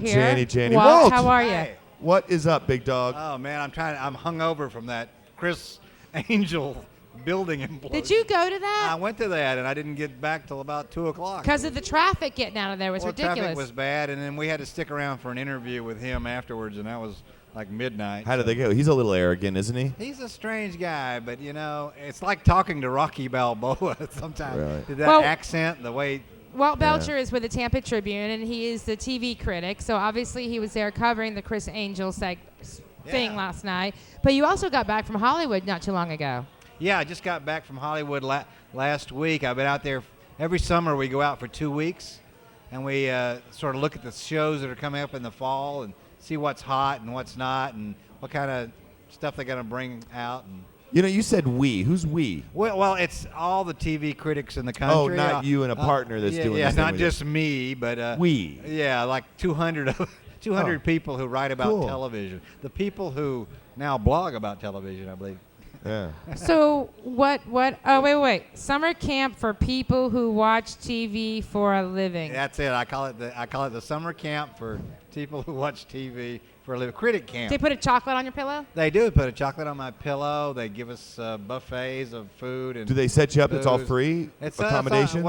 here. Janny. Walt, Walt, how are you? Hey. what is up, big dog? Oh man, I'm hungover from that Chris Angel building implosion. Did you go to I that? went to that and I didn't get back till about 2:00. Because of the traffic getting out of there was ridiculous. Traffic was bad, and then we had to stick around for an interview with him afterwards, and that was like midnight. How did they go? He's a little arrogant, isn't he? He's a strange guy, but it's like talking to Rocky Balboa sometimes. Right. That accent, the way. Walt Belcher is with the Tampa Tribune, and he is the TV critic. So obviously he was there covering the Chris Angel thing last night. But you also got back from Hollywood not too long ago. Yeah, I just got back from Hollywood last week. I've been out there every summer. We go out for 2 weeks, and we sort of look at the shows that are coming up in the fall and see what's hot and what's not, and what kind of stuff they're going to bring out. And You said we. Who's we? well, it's all the TV critics in the country. Oh, not you and a partner that's doing yeah, this thing not with you. just me, but We. Yeah, like 200 people who write about Cool. television. The people who now blog about television, I believe. Yeah. So what? Oh, wait. Summer camp for people who watch TV for a living. That's it. I call it the summer camp for people who watch TV for a living. Critic camp. They put a chocolate on your pillow? They do put a chocolate on my pillow. They give us buffets of food and. Do they set you up? It's all booze. free It's accommodations?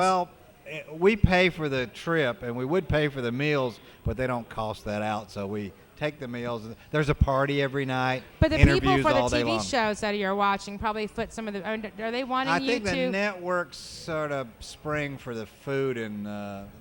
we pay for the trip and we would pay for the meals, but they don't cost that out. So we take the meals. There's a party every night. But the people interviews for the all day TV long. shows that you're watching probably foot some of the. Are they wanting I you think the to? networks sort of spring for the food and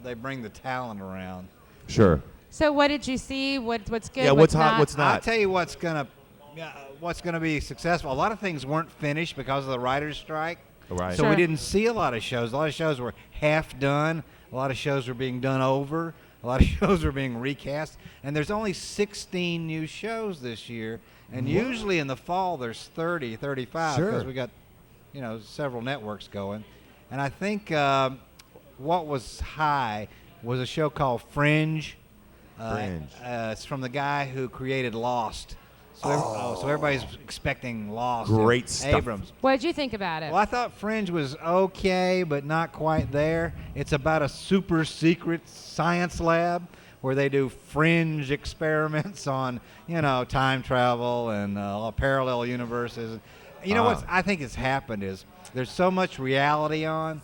they bring the talent around. Sure. So what did you see? What's good? Yeah, what's hot, not? what's not? I'll tell you what's gonna be successful. A lot of things weren't finished because of the writers' strike. Right. So Sure. we didn't see a lot of shows. A lot of shows were half done. A lot of shows were being done over. A lot of shows were being recast. And there's only 16 new shows this year. And usually in the fall there's 30, 35 Sure. because we got, several networks going. And I think what was high was a show called Fringe. Fringe. It's from the guy who created Lost. So everybody's expecting Lost. Great stuff. Abrams. What did you think about it? Well, I thought Fringe was okay, but not quite there. It's about a super secret science lab where they do fringe experiments on, time travel and parallel universes. What I think has happened is there's so much reality on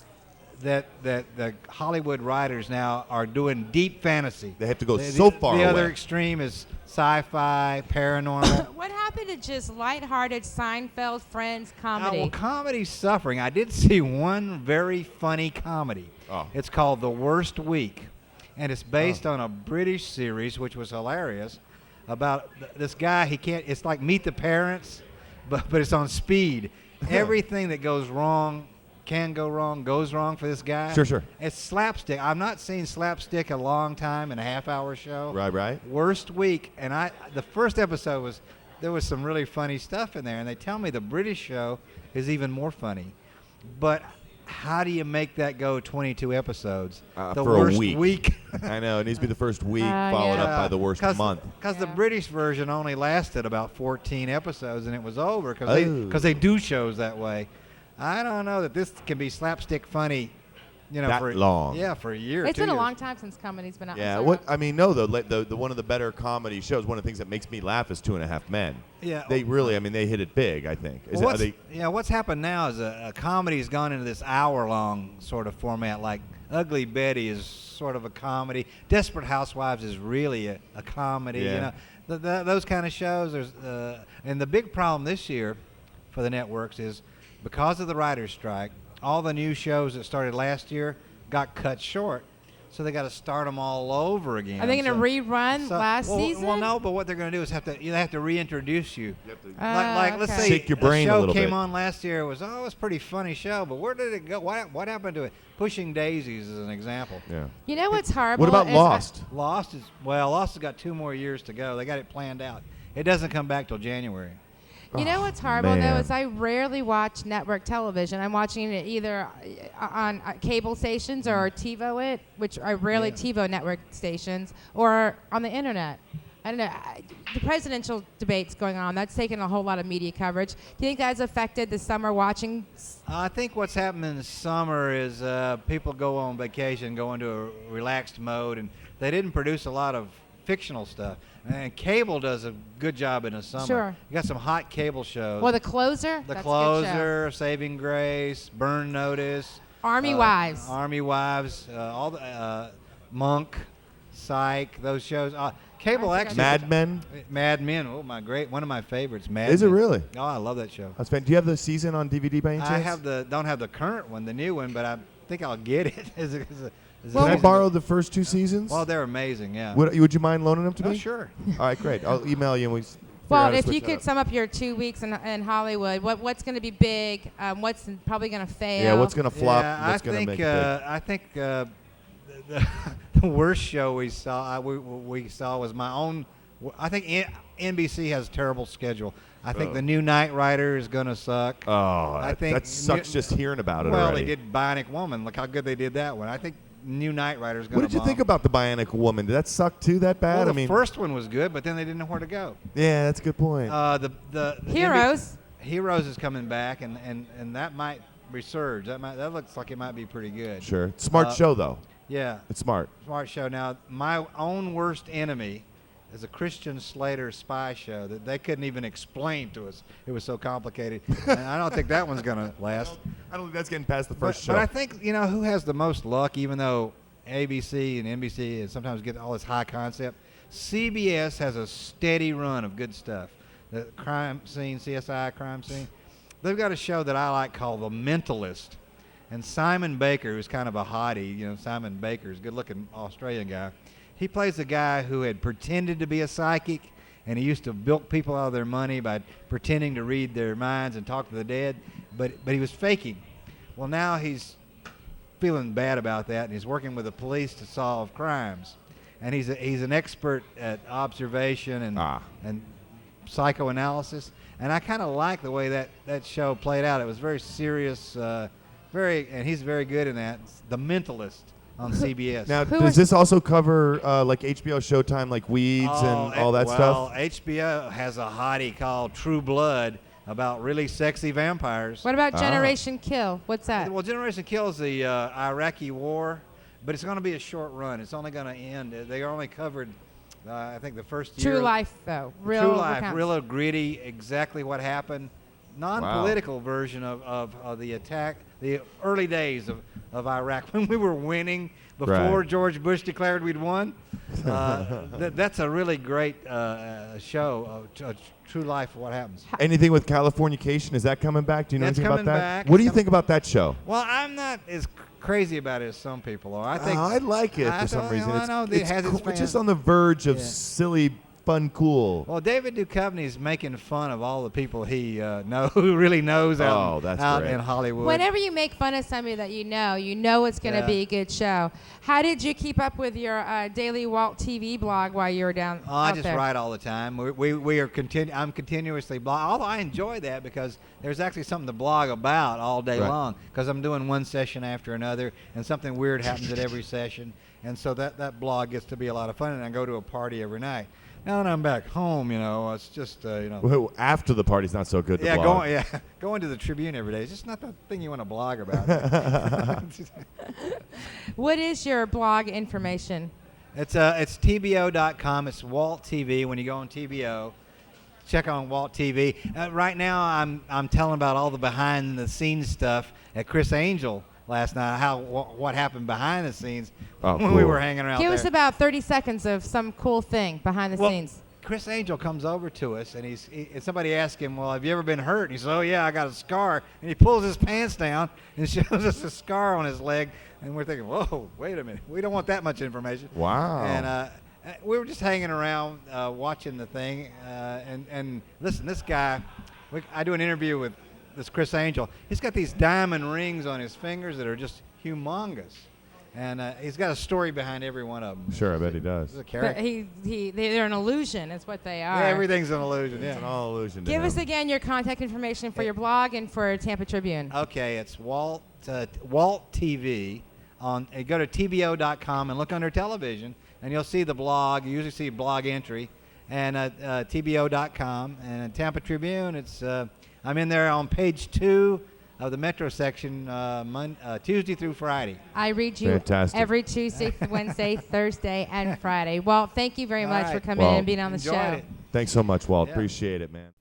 that the Hollywood writers now are doing deep fantasy. They have to go so far The other away. extreme is sci-fi, paranormal. What happened to just lighthearted Seinfeld Friends comedy? Well, comedy's suffering. I did see one very funny comedy. Oh. It's called The Worst Week, and it's based on a British series, which was hilarious, about this guy. It's like Meet the Parents, but it's on speed. Everything that goes wrong goes wrong for this guy. Sure. It's slapstick. I've not seen slapstick a long time in a half-hour show. Right. Worst Week, and the first episode there was some really funny stuff in there, and they tell me the British show is even more funny. But how do you make that go 22 episodes? The for worst a week. week. I know. It needs to be the first week followed yeah. up by the worst month. Because the Yeah. British version only lasted about 14 episodes, and it was over because they do shows that way. I don't know that this can be slapstick funny, That for long. Yeah, for a year. It's 2 been a years. long time since comedy's been out. Yeah. So- What I mean, no, the one of the better comedy shows. One of the things that makes me laugh is 2.5 Men. Yeah. They really, they hit it big. I think. Well, what's happened now is a comedy's gone into this hour-long sort of format. Like Ugly Betty is sort of a comedy. Desperate Housewives is really a comedy. Yeah. Those kind of shows. And the big problem this year for the networks is because of the writers' strike, all the new shows that started last year got cut short. So they got to start them all over again. Are they going to rerun last season? Well, no. But what they're going to do is they have to reintroduce you. Let's okay. say Shake your brain a a show little came bit. on last year. It was it was a pretty funny show, but where did it go? What happened to it? Pushing Daisies is an example. Yeah. You know what's horrible? What about is Lost? Lost has got 2 more years to go. They got it planned out. It doesn't come back till January. You know what's horrible, man. though, is I rarely watch network television. I'm watching it either on cable stations or TiVo it, which I rarely TiVo network stations, or on the internet. I don't know. The presidential debate's going on. That's taken a whole lot of media coverage. Do you think that's affected the summer watching? I think what's happened in the summer is people go on vacation, go into a relaxed mode, and they didn't produce a lot of fictional stuff. And cable does a good job in the summer. Sure. You got some hot cable shows. Well, The Closer. The That's a good show. Closer, Saving Grace, Burn Notice, Army Wives. Army Wives, all the Monk, Psych, those shows. Cable I think actually. Mad Men. Mad Men. Oh my one of my favorites. Mad Is it Men. really? Oh, I love that show. That's fan. Do you have the season on DVD by any chance? I have don't have the current one, the new one, but I think I'll get it. Well, Can I borrow the first 2 seasons? Well, they're amazing. Yeah. Would you mind loaning them to Oh, me? sure. All right, great. I'll email you and we. Well, if you could sum up your 2 weeks in Hollywood, what's going to be big? What's probably going to fail? Yeah, what's going to flop? Yeah, what's going to make it big? I think the worst show we saw was my own. I think NBC has a terrible schedule. I think the new Knight Rider is going to suck. Oh, I think that sucks just hearing about it Well, already. they did Bionic Woman. Look how good they did that one. I think new Knight Rider is going to. What did you think about the Bionic Woman? Did that suck too? That bad? Well, the first one was good, but then they didn't know where to go. Yeah, that's a good point. The Heroes. Heroes is coming back, and that might resurge. That looks like it might be pretty good. Sure, smart show though. Yeah, It's smart. smart show. Now, my own worst enemy is a Christian Slater spy show that they couldn't even explain to us. It was so complicated, and I don't think that one's going to last. I don't think that's getting past the first show. But I think who has the most luck, even though ABC and NBC and sometimes get all this high concept. CBS has a steady run of good stuff. The crime scene, CSI crime scene. They've got a show that I like called The Mentalist. And Simon Baker, who's kind of a hottie, Simon Baker's a good-looking Australian guy. He plays a guy who had pretended to be a psychic, and he used to bilk people out of their money by pretending to read their minds and talk to the dead, but he was faking. Well, now he's feeling bad about that, and he's working with the police to solve crimes. And he's an expert at observation and psychoanalysis. And I kind of like the way that show played out. It was very serious, and he's very good in that. It's The Mentalist on CBS. Now, does this also cover like HBO Showtime, like Weeds and all that stuff? Well, HBO has a hottie called True Blood about really sexy vampires. What about Generation Kill? What's that? Well, Generation Kill is the Iraqi war, but it's going to be a short run. It's only going to end. They only covered, I think, the first year. True life, though. Real True life, accounts. real gritty, exactly what happened. Non-political version of the attack, the early days of Iraq when we were winning before George Bush declared we'd won. That's a really great show, true life of what happens. Anything with Californication, is that coming back? Do you know That's anything about coming that? back. What do you think about that show? Well, I'm not as crazy about it as some people are. I think I like it for some reason. I know it has its It's just fans. on the verge of Yeah. silly, fun, cool. Well, David Duchovny's making fun of all the people he who really knows out great. in Hollywood. Whenever you make fun of somebody that you know it's going to be a good show. How did you keep up with your daily Walt TV blog while you were down I out just there? write all the time. We are I'm continuously blog. Although I enjoy that because there's actually something to blog about all day long because I'm doing one session after another and something weird happens at every session. And so that blog gets to be a lot of fun, and I go to a party every night. Now that I'm back home, it's just, Well, after the party's not so good to blog. Going to the Tribune every day is just not the thing you want to blog about. What is your blog information? It's tbo.com. It's Walt TV. When you go on TBO, check on Walt TV. Right now, I'm telling about all the behind-the-scenes stuff at Chris Angel last night, what happened behind the scenes when we were hanging around Give there. us about 30 seconds of some cool thing behind the scenes. Chris Angel comes over to us, and and somebody asked him, well, have you ever been hurt? And he says, oh, yeah, I got a scar. And he pulls his pants down and shows us a scar on his leg. And we're thinking, whoa, wait a minute. We don't want that much information. Wow. And we were just hanging around watching the thing. And listen, this guy, I do an interview with this Chris Angel. He's got these diamond rings on his fingers that are just humongous. And he's got a story behind every one of them. Sure, I bet he does. It's a character. But they're an illusion. Is what they are. Yeah, everything's an illusion. It's an all illusion. Give us again your contact information for your blog and for Tampa Tribune. Okay, it's Walt TV. Go to tbo.com and look under television, and you'll see the blog. You usually see a blog entry, and tbo.com. And Tampa Tribune, I'm in there on page 2 of the Metro section Tuesday through Friday. I read you Fantastic. every Tuesday, Wednesday, Thursday, and Friday. Walt, thank you very All much right. for coming in Well, and being on the Enjoyed show. it. Thanks so much, Walt. Yeah. Appreciate it, man.